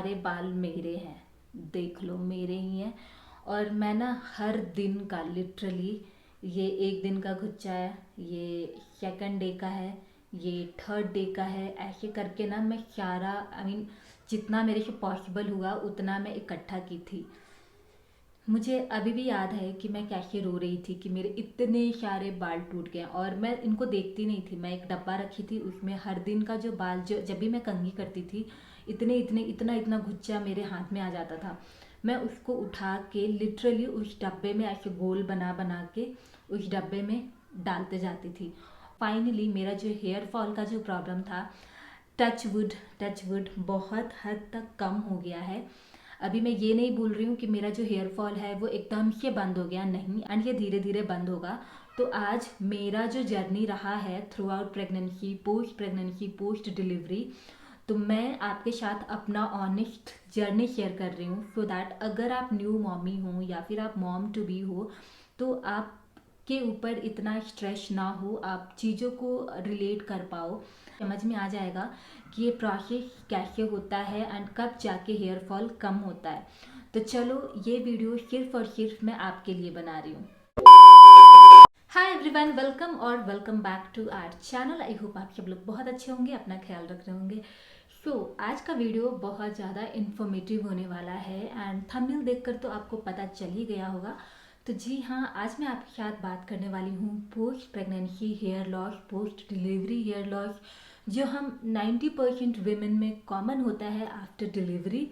सारे बाल मेरे हैं, देख लो मेरे ही हैं। और मैं ना हर दिन का लिटरली, ये एक दिन का गुच्छा है, ये सेकंड डे का है, ये थर्ड डे का है, ऐसे करके ना मैं सारा जितना मेरे से पॉसिबल हुआ उतना मैं इकट्ठा की थी। मुझे अभी भी याद है कि मैं कैसे रो रही थी कि मेरे इतने सारे बाल टूट गए और मैं इनको देखती नहीं थी। मैं एक डब्बा रखी थी, उसमें हर दिन का जो बाल, जो जब भी मैं कंघी करती थी, इतने इतने इतना इतना गुच्छा मेरे हाथ में आ जाता था। मैं उसको उठा के लिटरली उस डब्बे में ऐसे गोल बना बना के उस डब्बे में डालते जाती थी। फाइनली मेरा जो हेयर फॉल का जो प्रॉब्लम था, टच वुड बहुत हद तक कम हो गया है। अभी मैं ये नहीं बोल रही हूँ कि मेरा जो हेयर फॉल है वो एकदम से बंद हो गया, नहीं, एंड ये धीरे धीरे बंद होगा। तो आज मेरा जो जर्नी रहा है through out pregnancy post delivery, तो मैं आपके साथ अपना ऑनेस्ट जर्नी शेयर कर रही हूँ, सो दैट अगर आप न्यू मॉमी हो या फिर आप मॉम टू बी हो, तो आप के ऊपर इतना स्ट्रेस ना हो, आप चीज़ों को रिलेट कर पाओ, समझ में आ जाएगा कि ये प्रोसेस कैसे होता है एंड कब जाके हेयर फॉल कम होता है। तो चलो, ये वीडियो सिर्फ और सिर्फ मैं आपके लिए बना रही हूँ। हाय एवरीवन, वेलकम और welcome back to our channel. I hope आप सब लोग बहुत अच्छे होंगे, अपना ख्याल रख रहे होंगे। आज का वीडियो बहुत ज़्यादा इन्फॉर्मेटिव होने वाला है एंड थंबनेल देखकर तो आपको पता चल ही गया होगा। तो जी हाँ, आज मैं आपके साथ बात करने वाली हूँ post pregnancy hair loss, post delivery hair loss, जो हम 90% वेमेन में कॉमन होता है आफ्टर डिलीवरी।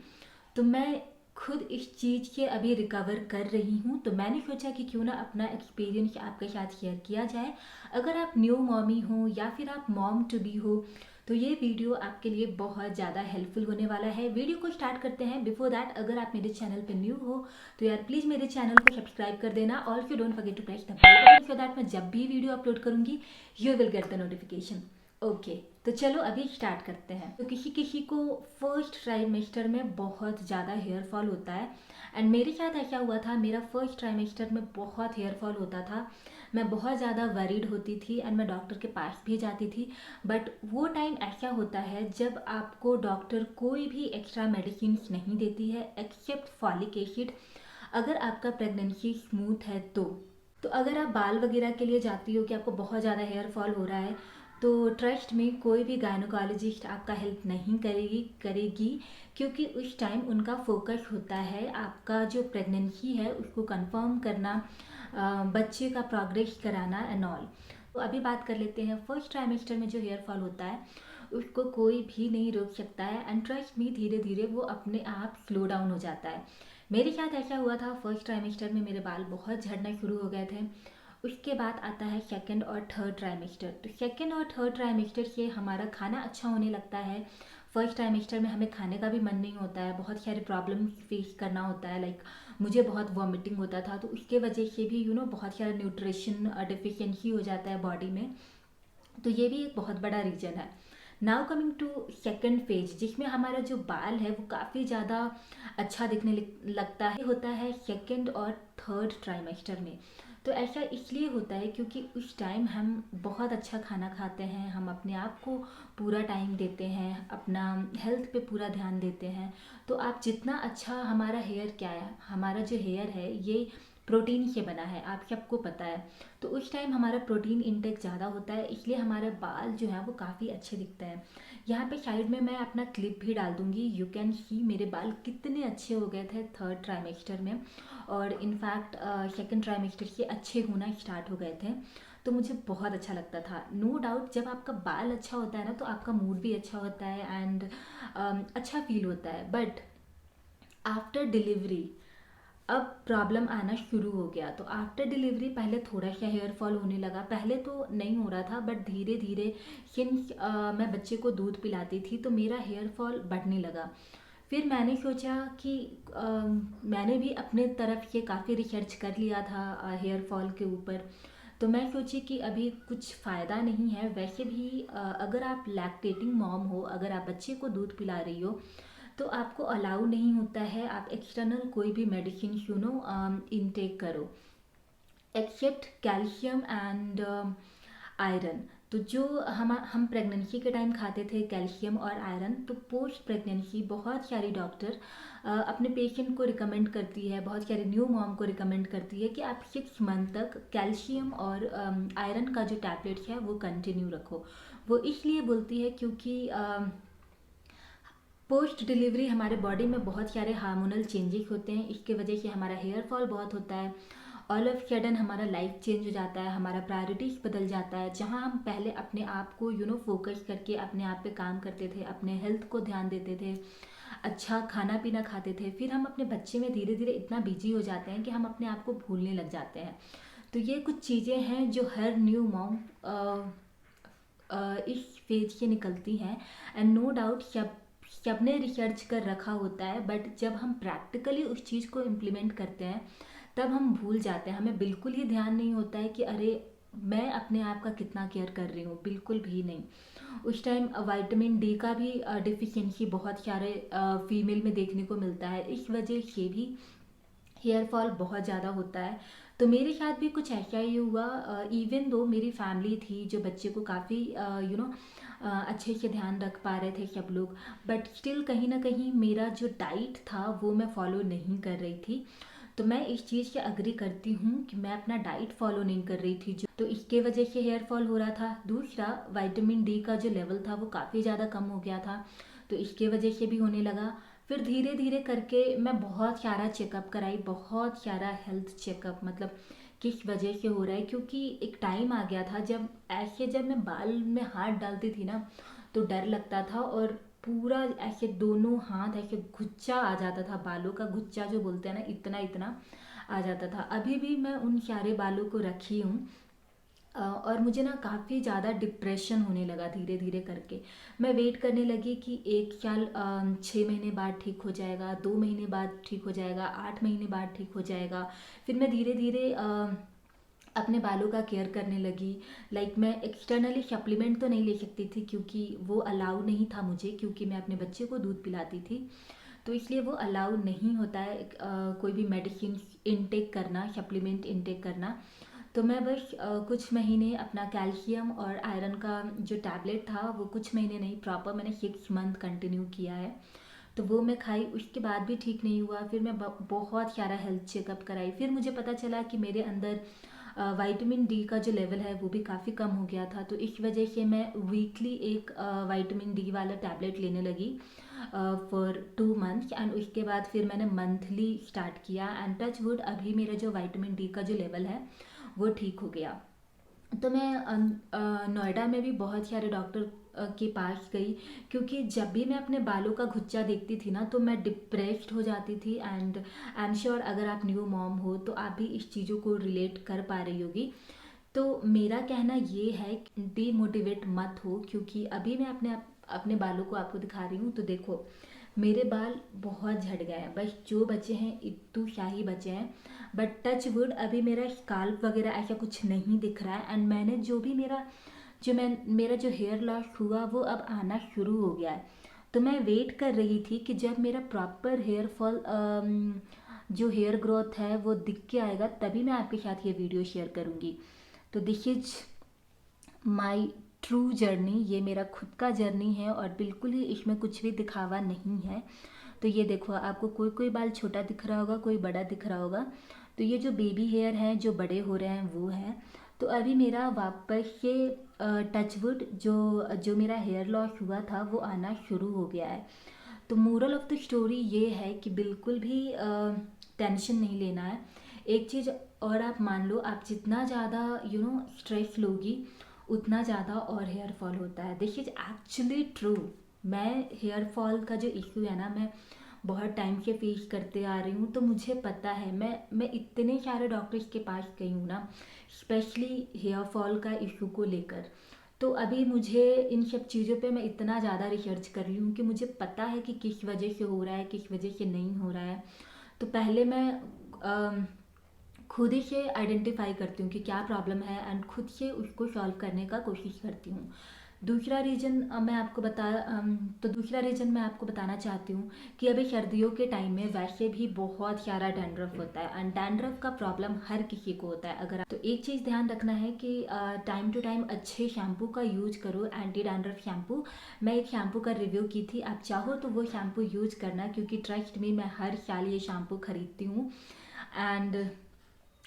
तो मैं खुद इस चीज़ से अभी रिकवर कर रही हूँ, तो मैंने सोचा कि क्यों ना अपना एक्सपीरियंस आपके साथ शेयर किया जाए। अगर आप न्यू मॉमी हो या फिर आप मॉम टू बी हो, तो ये वीडियो आपके लिए बहुत ज़्यादा हेल्पफुल होने वाला है। वीडियो को स्टार्ट करते हैं। बिफोर दैट, अगर आप मेरे चैनल पे न्यू हो तो यार प्लीज़ मेरे चैनल को सब्सक्राइब कर देना। Also don't forget to press the bell button so that मैं जब भी वीडियो अपलोड करूँगी you will get the notification. Okay, तो चलो अभी स्टार्ट करते हैं। तो किसी किसी को फर्स्ट ट्राइमेस्टर में बहुत ज़्यादा हेयर फॉल होता है एंड मेरे साथ ऐसा हुआ था। मेरा फर्स्ट ट्राइमेस्टर में बहुत हेयर फॉल होता था, मैं बहुत ज़्यादा वरीड होती थी एंड मैं डॉक्टर के पास भी जाती थी। बट वो टाइम ऐसा होता है जब आपको डॉक्टर कोई भी एक्स्ट्रा मेडिसिन नहीं देती है एक्सेप्ट फॉलिक एसिड, अगर आपका प्रेगनेंसी स्मूथ है तो अगर आप बाल वगैरह के लिए जाती हो कि आपको बहुत ज़्यादा हेयर फॉल हो रहा है, तो ट्रस्ट में कोई भी गायनोकोलॉजिस्ट आपका हेल्प नहीं करेगी, क्योंकि उस टाइम उनका फोकस होता है आपका जो प्रेगनेंसी है उसको कंफर्म करना, बच्चे का प्रोग्रेस कराना एंड ऑल। तो अभी बात कर लेते हैं फर्स्ट ट्राइमेस्टर में जो हेयर फॉल होता है उसको कोई भी नहीं रोक सकता है एंड ट्रस्ट में धीरे धीरे वो अपने आप स्लो डाउन हो जाता है। मेरे साथ ऐसा हुआ था, फर्स्ट ट्राइमेस्टर में मेरे बाल बहुत झड़ना शुरू हो गए थे। उसके बाद आता है सेकंड और थर्ड ट्राइमेस्टर। तो सेकंड और थर्ड ट्राइमेस्टर से हमारा खाना अच्छा होने लगता है। फर्स्ट ट्राइमेस्टर में हमें खाने का भी मन नहीं होता है, बहुत सारे प्रॉब्लम फेस करना होता है। लाइक मुझे बहुत वॉमिटिंग होता था, तो उसके वजह से भी बहुत सारा न्यूट्रिशन डिफिशियंसी हो जाता है बॉडी में। तो ये भी एक बहुत बड़ा रीज़न है। Now coming to second phase, जिसमें हमारा जो बाल है वो काफ़ी ज़्यादा अच्छा दिखने लगता है, होता है सेकेंड और थर्ड ट्राइमेस्टर में। तो ऐसा इसलिए होता है क्योंकि उस टाइम हम बहुत अच्छा खाना खाते हैं, हम अपने आप को पूरा टाइम देते हैं, अपना हेल्थ पे पूरा ध्यान देते हैं। तो आप जितना अच्छा, हमारा हेयर क्या है, हमारा जो हेयर है ये प्रोटीन से बना है, आप सबको पता है। तो उस टाइम हमारा प्रोटीन इंटेक ज़्यादा होता है, इसलिए हमारे बाल जो है वो काफ़ी अच्छे दिखते हैं। यहाँ पे साइड में मैं अपना क्लिप भी डाल दूँगी, यू कैन सी मेरे बाल कितने अच्छे हो गए थे थर्ड ट्राइमेस्टर में, और इनफैक्ट सेकेंड ट्राइमेस्टर से अच्छे होना स्टार्ट हो गए थे। तो मुझे बहुत अच्छा लगता था। नो डाउट, जब आपका बाल अच्छा होता है ना तो आपका मूड भी अच्छा होता है एंड अच्छा फील होता है। बट आफ्टर डिलीवरी अब प्रॉब्लम आना शुरू हो गया। तो आफ्टर डिलीवरी पहले थोड़ा सा हेयर फॉल होने लगा, पहले तो नहीं हो रहा था बट धीरे धीरे सिंस मैं बच्चे को दूध पिलाती थी तो मेरा हेयर फॉल बढ़ने लगा। फिर मैंने सोचा कि मैंने भी अपने तरफ से काफ़ी रिसर्च कर लिया था हेयर फॉल के ऊपर। तो मैं सोची कि अभी कुछ फ़ायदा नहीं है। वैसे भी अगर आप लैक्टेटिंग मॉम हो, अगर आप बच्चे को दूध पिला रही हो, तो आपको अलाउ नहीं होता है आप एक्सटर्नल कोई भी मेडिसिन इनटेक करो एक्सेप्ट कैल्शियम एंड आयरन। तो जो हम प्रेगनेंसी के टाइम खाते थे कैल्शियम और आयरन, तो पोस्ट प्रेगनेंसी बहुत सारी डॉक्टर अपने पेशेंट को रिकमेंड करती है, बहुत सारी न्यू मॉम को रिकमेंड करती है कि आप 6 मंथ तक कैल्शियम और आयरन का जो टैबलेट्स है वो कंटिन्यू रखो। वो इसलिए बोलती है क्योंकि पोस्ट डिलीवरी हमारे बॉडी में बहुत सारे हार्मोनल चेंजेस होते हैं, इसके वजह से हमारा हेयर फॉल बहुत होता है। ऑल ऑफ सडन हमारा लाइफ चेंज हो जाता है, हमारा प्रायोरिटीज बदल जाता है। जहाँ हम पहले अपने आप को फोकस करके अपने आप पे काम करते थे, अपने हेल्थ को ध्यान देते थे, अच्छा खाना पीना खाते थे, फिर हम अपने बच्चे में धीरे धीरे इतना बिजी हो जाते हैं कि हम अपने आप को भूलने लग जाते हैं। तो ये कुछ चीज़ें हैं जो हर न्यू मॉम इस फेज से निकलती हैं। एंड नो डाउट सबने रिसर्च कर रखा होता है, बट जब हम प्रैक्टिकली उस चीज़ को इम्प्लीमेंट करते हैं तब हम भूल जाते हैं। हमें बिल्कुल ही ध्यान नहीं होता है कि अरे मैं अपने आप का कितना केयर कर रही हूँ, बिल्कुल भी नहीं। उस टाइम विटामिन डी का भी डिफिशिएंसी बहुत सारे फीमेल में देखने को मिलता है, इस वजह से भी हेयर फॉल बहुत ज़्यादा होता है। तो मेरे साथ भी कुछ ऐसा ही हुआ। इवन दो मेरी फैमिली थी जो बच्चे को काफ़ी अच्छे से ध्यान रख पा रहे थे सब लोग, बट स्टिल कहीं ना कहीं मेरा जो डाइट था वो मैं फॉलो नहीं कर रही थी। तो मैं इस चीज़ से अग्री करती हूँ कि मैं अपना डाइट फॉलो नहीं कर रही थी, जो तो इसके वजह से हेयर फॉल हो रहा था। दूसरा, विटामिन डी का जो लेवल था वो काफ़ी ज़्यादा कम हो गया था, तो इसके वजह से भी होने लगा। फिर धीरे धीरे करके मैं बहुत सारा चेकअप कराई, बहुत सारा हेल्थ चेकअप, मतलब किस वजह से हो रहा है। क्योंकि एक टाइम आ गया था जब मैं बाल में हाथ डालती थी ना, तो डर लगता था और पूरा ऐसे दोनों हाथ ऐसे गुच्छा आ जाता था, बालों का गुच्छा जो बोलते हैं ना, इतना इतना आ जाता था। अभी भी मैं उन सारे बालों को रखी हूँ। और मुझे ना काफ़ी ज़्यादा डिप्रेशन होने लगा धीरे धीरे करके। मैं वेट करने लगी कि 1 साल 6 महीने बाद ठीक हो जाएगा, 2 महीने बाद ठीक हो जाएगा, 8 महीने बाद ठीक हो जाएगा। फिर मैं धीरे धीरे अपने बालों का केयर करने लगी। लाइक मैं एक्सटर्नली सप्लीमेंट तो नहीं ले सकती थी क्योंकि वो अलाउ नहीं था मुझे, क्योंकि मैं अपने बच्चे को दूध पिलाती थी, तो इसलिए वो अलाउ नहीं होता है कोई भी मेडिसिन इनटेक करना, सप्लीमेंट इनटेक करना। तो मैं बस कुछ महीने अपना कैल्शियम और आयरन का जो टैबलेट था वो कुछ महीने नहीं, प्रॉपर मैंने 6 मंथ कंटिन्यू किया है। तो वो मैं खाई, उसके बाद भी ठीक नहीं हुआ। फिर मैं बहुत सारा हेल्थ चेकअप कराई, फिर मुझे पता चला कि मेरे अंदर विटामिन डी का जो लेवल है वो भी काफ़ी कम हो गया था। तो इस वजह से मैं वीकली एक विटामिन डी वाला टैबलेट लेने लगी फॉर 2 मंथ्स। एंड उसके बाद फिर मैंने मंथली स्टार्ट किया, एंड टच वुड अभी मेरा जो विटामिन डी का जो लेवल है वो ठीक हो गया। तो मैं नोएडा में भी बहुत सारे डॉक्टर के पास गई, क्योंकि जब भी मैं अपने बालों का गुच्छा देखती थी ना तो मैं डिप्रेस्ड हो जाती थी। एंड आई एम श्योर अगर आप न्यू मॉम हो तो आप भी इस चीज़ों को रिलेट कर पा रही होगी। तो मेरा कहना ये है कि डीमोटिवेट मत हो, क्योंकि अभी मैं अपने बालों को आपको दिखा रही हूँ। तो देखो, मेरे बाल बहुत झड़ गए हैं, बस जो बचे हैं इतू शाही बचे हैं। बट टच वुड अभी मेरा स्काल्प वगैरह ऐसा कुछ नहीं दिख रहा है। एंड मैंने मेरा जो हेयर लॉस हुआ वो अब आना शुरू हो गया है। तो मैं वेट कर रही थी कि जब मेरा प्रॉपर हेयर फॉल जो हेयर ग्रोथ है वो दिख के आएगा, तभी मैं आपके साथ ये वीडियो शेयर करूँगी। तो this is my true journey, ये मेरा खुद का जर्नी है और बिल्कुल ही इसमें कुछ भी दिखावा नहीं है। तो ये देखो, आपको कोई कोई बाल छोटा दिख रहा होगा, कोई बड़ा दिख रहा होगा। तो ये जो बेबी हेयर हैं जो बड़े हो रहे हैं वो है। तो अभी मेरा वापस से टचवुड जो जो मेरा हेयर लॉस हुआ था वो आना शुरू हो गया है। तो मोरल ऑफ द स्टोरी ये है कि बिल्कुल भी टेंशन नहीं लेना है। एक चीज़ और आप मान लो, आप जितना ज़्यादा स्ट्रेस लोगी उतना ज़्यादा और हेयर फॉल होता है। This is actually true. मैं हेयर फॉल का जो इशू है ना, मैं बहुत टाइम से फेस करते आ रही हूँ, तो मुझे पता है। मैं इतने सारे डॉक्टर्स के पास गई हूँ ना, स्पेशली हेयर फॉल का इशू को लेकर। तो अभी मुझे इन सब चीज़ों पे मैं इतना ज़्यादा रिसर्च कर रही हूँ कि मुझे पता है कि किस वजह से हो रहा है, किस वजह से नहीं हो रहा है। तो पहले मैं खुद ही से आइडेंटिफाई करती हूँ कि क्या प्रॉब्लम है, एंड खुद से उसको सॉल्व करने का कोशिश करती हूँ। दूसरा रीज़न तो दूसरा रीज़न मैं आपको बताना चाहती हूँ कि अभी सर्दियों के टाइम में वैसे भी बहुत सारा डैंड्रफ होता है एंड डैंड्रफ का प्रॉब्लम हर किसी को होता है। अगर तो एक चीज़ ध्यान रखना है कि टाइम टू टाइम अच्छे शैम्पू का यूज करो, एंटी डैंड्रफ शैम्पू। मैं एक शैम्पू का रिव्यू की थी, आप चाहो तो वो शैम्पू यूज करना, क्योंकि ट्रस्ट मी मैं हर साल ये शैम्पू खरीदती हूँ एंड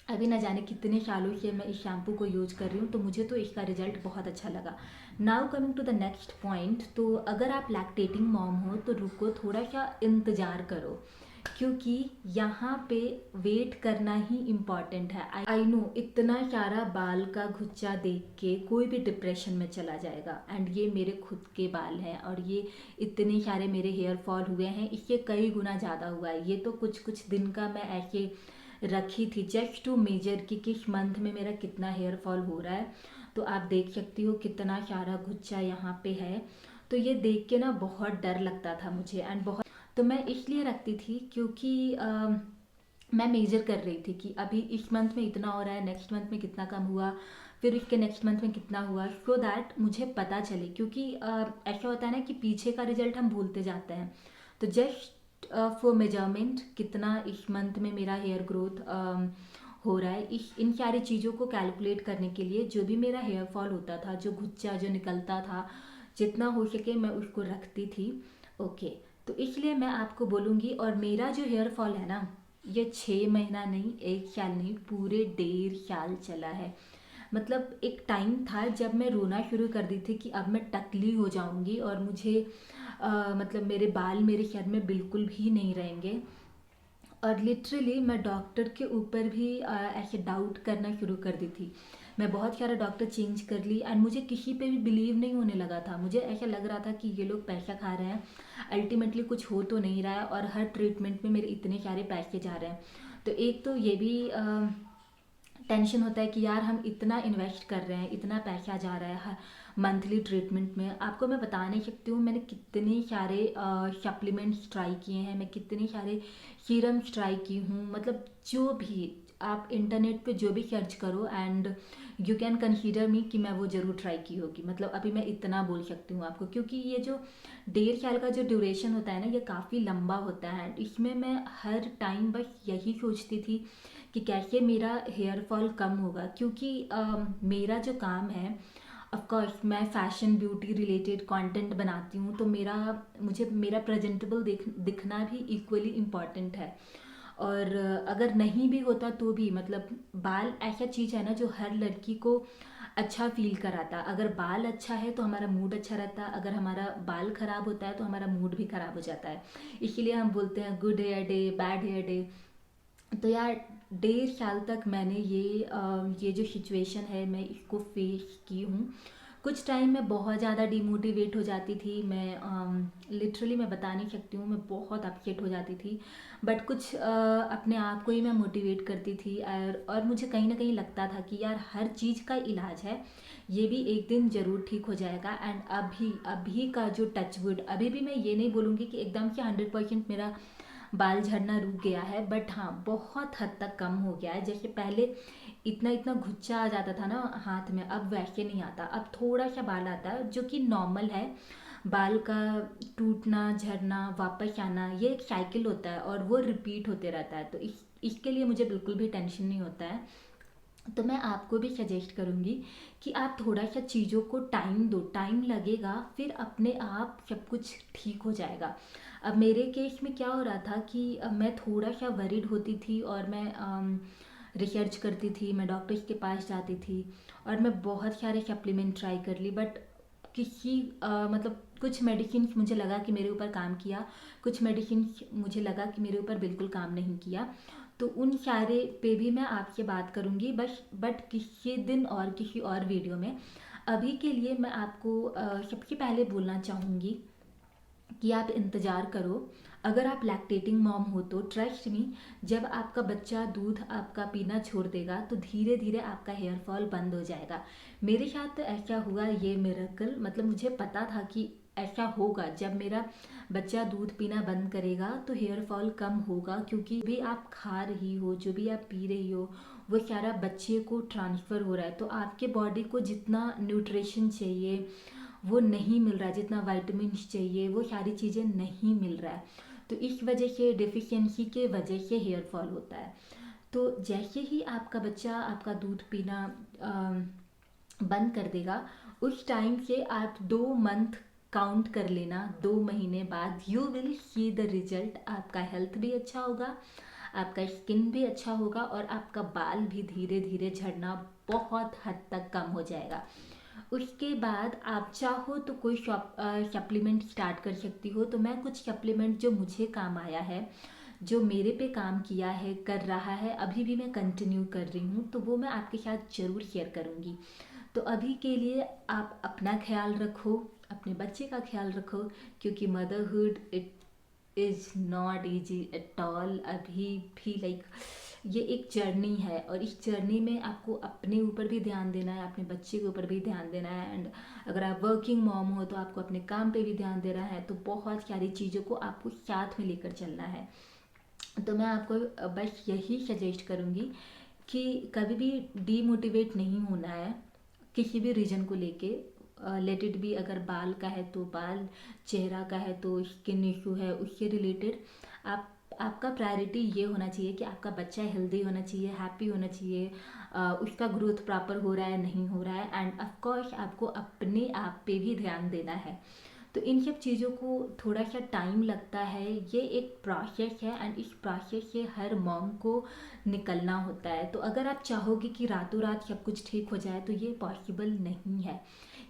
अभी ना जाने कितने सालों से मैं इस शैम्पू को यूज़ कर रही हूँ, तो मुझे तो इसका रिजल्ट बहुत अच्छा लगा। Now coming to the next point, तो अगर आप लैक्टेटिंग मॉम हो तो रुको, थोड़ा सा इंतज़ार करो, क्योंकि यहाँ पे वेट करना ही इम्पॉर्टेंट है। आई नो इतना सारा बाल का गुच्छा देख के कोई भी डिप्रेशन में चला जाएगा, एंड ये मेरे खुद के बाल हैं और ये इतने सारे मेरे हेयर फॉल हुए हैं, इससे कई गुना ज़्यादा हुआ है। ये तो कुछ कुछ दिन का मैं ऐसे रखी थी जस्ट टू मेजर कि किस मंथ में मेरा कितना हेयर फॉल हो रहा है। तो आप देख सकती हो कितना सारा गुच्छा यहाँ पे है। तो ये देख के ना बहुत डर लगता था मुझे एंड बहुत, तो मैं इसलिए रखती थी क्योंकि मैं मेजर कर रही थी कि अभी इस मंथ में इतना हो रहा है, नेक्स्ट मंथ में कितना कम हुआ, फिर इसके नेक्स्ट मंथ में कितना हुआ, सो दैट मुझे पता चले। क्योंकि ऐसा होता है ना कि पीछे का रिजल्ट हम भूलते जाते हैं। तो जस्ट फॉर मेजरमेंट कितना इस मंथ में मेरा हेयर ग्रोथ हो रहा है, इन सारी चीज़ों को कैलकुलेट करने के लिए जो भी मेरा हेयर फॉल होता था, जो गुच्छा जो निकलता था, जितना हो सके मैं उसको रखती थी। ओके, तो इसलिए मैं आपको बोलूँगी, और मेरा जो हेयर फॉल है ना, ये 6 महीना नहीं, 1 साल नहीं, पूरे 1.5 साल चला है। मतलब एक टाइम था जब मैं रोना शुरू कर दी थी कि अब मैं टकली हो जाऊंगी और मुझे मतलब मेरे बाल मेरे सर में बिल्कुल भी नहीं रहेंगे। और लिटरली मैं डॉक्टर के ऊपर भी ऐसे डाउट करना शुरू कर दी थी। मैं बहुत सारा डॉक्टर चेंज कर ली एंड मुझे किसी पे भी बिलीव नहीं होने लगा था। मुझे ऐसा लग रहा था कि ये लोग पैसा खा रहे हैं, अल्टीमेटली कुछ हो तो नहीं रहा है, और हर ट्रीटमेंट में मेरे इतने सारे पैसे जा रहे हैं। तो एक तो ये भी टेंशन होता है कि यार हम इतना इन्वेस्ट कर रहे हैं, इतना पैसा जा रहा है हर मंथली ट्रीटमेंट में। आपको मैं बता नहीं सकती हूँ मैंने कितने सारे सप्लीमेंट्स ट्राई किए हैं, मैं कितने सारे सीरम्स ट्राई की हूँ। मतलब जो भी आप इंटरनेट पे जो भी सर्च करो एंड यू कैन कंसीडर मी कि मैं वो ज़रूर ट्राई की होगी। मतलब अभी मैं इतना बोल सकती हूँ आपको, क्योंकि ये जो 1.5 साल का जो ड्यूरेशन होता है ना, ये काफ़ी लंबा होता है। इसमें मैं हर टाइम बस यही सोचती थी कि कैसे मेरा हेयर फॉल कम होगा, क्योंकि मेरा जो काम है, ऑफ कोर्स मैं फैशन ब्यूटी रिलेटेड कंटेंट बनाती हूँ, तो मुझे मेरा प्रेजेंटेबल दिखना भी इक्वली इम्पॉर्टेंट है। और अगर नहीं भी होता तो भी, मतलब बाल ऐसा चीज़ है ना जो हर लड़की को अच्छा फील कराता। अगर बाल अच्छा है तो हमारा मूड अच्छा रहता है, अगर हमारा बाल ख़राब होता है तो हमारा मूड भी ख़राब हो जाता है। इसीलिए हम बोलते हैं good hair day, bad hair day. तो यार 1.5 साल तक मैंने ये जो सिचुएशन है मैं इसको फेस की हूँ। कुछ टाइम मैं बहुत ज़्यादा डिमोटिवेट हो जाती थी, मैं लिटरली मैं बता नहीं सकती हूँ, मैं बहुत अपसेट हो जाती थी। बट कुछ अपने आप को ही मैं मोटिवेट करती थी, और मुझे कहीं ना कहीं लगता था कि यार हर चीज़ का इलाज है, ये भी एक दिन ज़रूर ठीक हो जाएगा। एंड अभी अभी का जो टचवुड, अभी भी मैं ये नहीं बोलूँगी कि एकदम से 100% मेरा बाल झड़ना रुक गया है, बट हाँ बहुत हद तक कम हो गया है। जैसे पहले इतना इतना गुच्छा आ जाता था ना हाथ में, अब वैसे नहीं आता। अब थोड़ा सा बाल आता है जो कि नॉर्मल है। बाल का टूटना, झड़ना, वापस आना, ये एक साइकिल होता है और वो रिपीट होते रहता है। तो इसके लिए मुझे बिल्कुल भी टेंशन नहीं होता है। तो मैं आपको भी सजेस्ट करूँगी कि आप थोड़ा सा चीज़ों को टाइम दो, टाइम लगेगा, फिर अपने आप सब कुछ ठीक हो जाएगा। अब मेरे केस में क्या हो रहा था कि मैं थोड़ा सा वरीड होती थी और मैं रिसर्च करती थी, मैं डॉक्टर्स के पास जाती थी और मैं बहुत सारे सप्लीमेंट ट्राई कर ली। बट मतलब कुछ मेडिसिन मुझे लगा कि मेरे ऊपर काम किया, कुछ मेडिसिन मुझे लगा कि मेरे ऊपर बिल्कुल काम नहीं किया। तो उन सारे पे भी मैं आपसे बात करूँगी, बट किसी दिन और किसी और वीडियो में। अभी के लिए मैं आपको सबसे पहले बोलना चाहूँगी कि आप इंतज़ार करो। अगर आप लैक्टेटिंग मॉम हो तो ट्रस्ट मी, जब आपका बच्चा दूध आपका पीना छोड़ देगा तो धीरे धीरे आपका हेयर फॉल बंद हो जाएगा। मेरे साथ तो ऐसा हुआ, ये मिरेकल, मतलब मुझे पता था कि ऐसा होगा। जब मेरा बच्चा दूध पीना बंद करेगा तो हेयर फॉल कम होगा, क्योंकि भी आप खा रही हो, जो भी आप पी रही हो, वो सारा बच्चे को ट्रांसफ़र हो रहा है। तो आपके बॉडी को जितना न्यूट्रिशन चाहिए वो नहीं मिल रहा है, जितना विटामिन्स चाहिए वो सारी चीज़ें नहीं मिल रहा है। तो इस वजह से, डेफिशिएंसी के वजह से हेयर फॉल होता है। तो जैसे ही आपका बच्चा आपका दूध पीना बंद कर देगा, उस टाइम से आप 2 मंथ काउंट कर लेना, 2 महीने बाद you will see the result. आपका हेल्थ भी अच्छा होगा, आपका स्किन भी अच्छा होगा, और आपका बाल भी धीरे धीरे झड़ना बहुत हद तक कम हो जाएगा। उसके बाद आप चाहो तो कोई सप्लीमेंट स्टार्ट कर सकती हो। तो मैं कुछ सप्लीमेंट जो मुझे काम आया है, जो मेरे पे काम किया है, कर रहा है, अभी भी मैं कंटिन्यू कर रही हूँ, तो वो मैं आपके साथ ज़रूर शेयर करूँगी। तो अभी के लिए आप अपना ख्याल रखो, अपने बच्चे का ख्याल रखो, क्योंकि motherhood it is not easy at all. अभी भी लाइक ये एक जर्नी है, और इस जर्नी में आपको अपने ऊपर भी ध्यान देना है, अपने बच्चे के ऊपर भी ध्यान देना है, एंड अगर आप वर्किंग मॉम हो तो आपको अपने काम पे भी ध्यान देना है। तो बहुत सारी चीज़ों को आपको साथ में लेकर चलना है। तो मैं आपको बस यही सजेस्ट करूँगी कि कभी भी डीमोटिवेट नहीं होना है किसी भी रीजन को लेके। लेट इट बी, अगर बाल का है तो बाल, चेहरा का है तो स्किन इशू है उससे रिलेटेड, आप आपका प्रायोरिटी ये होना चाहिए कि आपका बच्चा हेल्दी होना चाहिए, हैप्पी होना चाहिए, उसका ग्रोथ प्रॉपर हो रहा है नहीं हो रहा है, एंड ऑफ कोर्स आपको अपने आप पे भी ध्यान देना है। तो इन सब चीज़ों को थोड़ा सा टाइम लगता है, ये एक प्रोसेस है, एंड इस प्रोसेस से हर मॉम को निकलना होता है। तो अगर आप चाहोगे कि रातों रात सब कुछ ठीक हो जाए तो ये पॉसिबल नहीं है।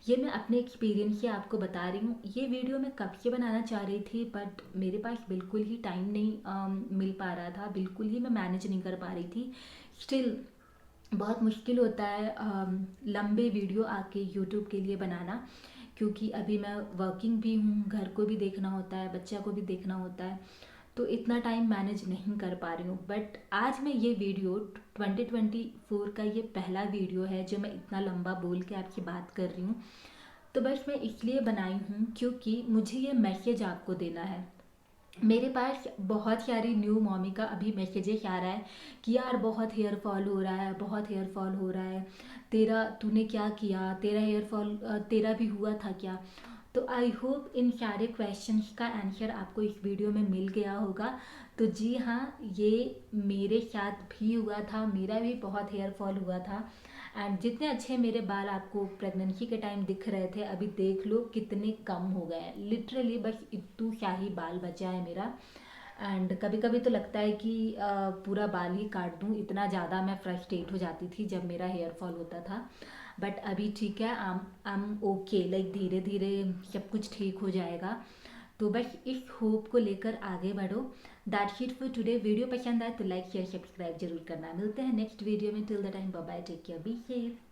ये मैं अपने एक्सपीरियंस से आपको बता रही हूँ। ये वीडियो मैं कब से बनाना चाह रही थी, बट मेरे पास बिल्कुल ही टाइम नहीं मिल पा रहा था, बिल्कुल ही मैं मैनेज नहीं कर पा रही थी। स्टिल बहुत मुश्किल होता है लंबे वीडियो आके यूट्यूब के लिए बनाना, क्योंकि अभी मैं वर्किंग भी हूँ, घर को भी देखना होता है, बच्चा को भी देखना होता है, तो इतना टाइम मैनेज नहीं कर पा रही हूँ। बट आज मैं ये वीडियो 2024 का ये पहला वीडियो है जो मैं इतना लंबा बोल के आपकी बात कर रही हूँ। तो बस मैं इसलिए बनाई हूँ क्योंकि मुझे ये मैसेज आपको देना है। मेरे पास बहुत सारी न्यू मॉमी का अभी मैसेजेस आ रहा है कि यार बहुत हेयर फॉल हो रहा है, बहुत हेयर फॉल हो रहा है, तेरा तूने क्या किया, तेरा हेयर फॉल तेरा भी हुआ था क्या। तो आई होप इन सारे क्वेश्चंस का आंसर आपको इस वीडियो में मिल गया होगा। तो जी हाँ, ये मेरे साथ भी हुआ था, मेरा भी बहुत हेयर फॉल हुआ था, एंड जितने अच्छे मेरे बाल आपको प्रेगनेंसी के टाइम दिख रहे थे, अभी देख लो कितने कम हो गए हैं। लिटरली बस इतू क्या ही बाल बचा है मेरा। एंड कभी कभी तो लगता है कि पूरा बाल ही काट दूँ, इतना ज़्यादा मैं फ्रस्ट्रेट हो जाती थी जब मेरा हेयर फॉल होता था। बट अभी ठीक है, आई एम ओके, लाइक धीरे धीरे सब कुछ ठीक हो जाएगा। तो बस इस होप को लेकर आगे बढ़ो। That's it for today. Video पसंद आए तो लाइक शेयर सब्सक्राइब जरूर करना। मिलते हैं नेक्स्ट वीडियो में। Till the time bye bye, take care, be safe.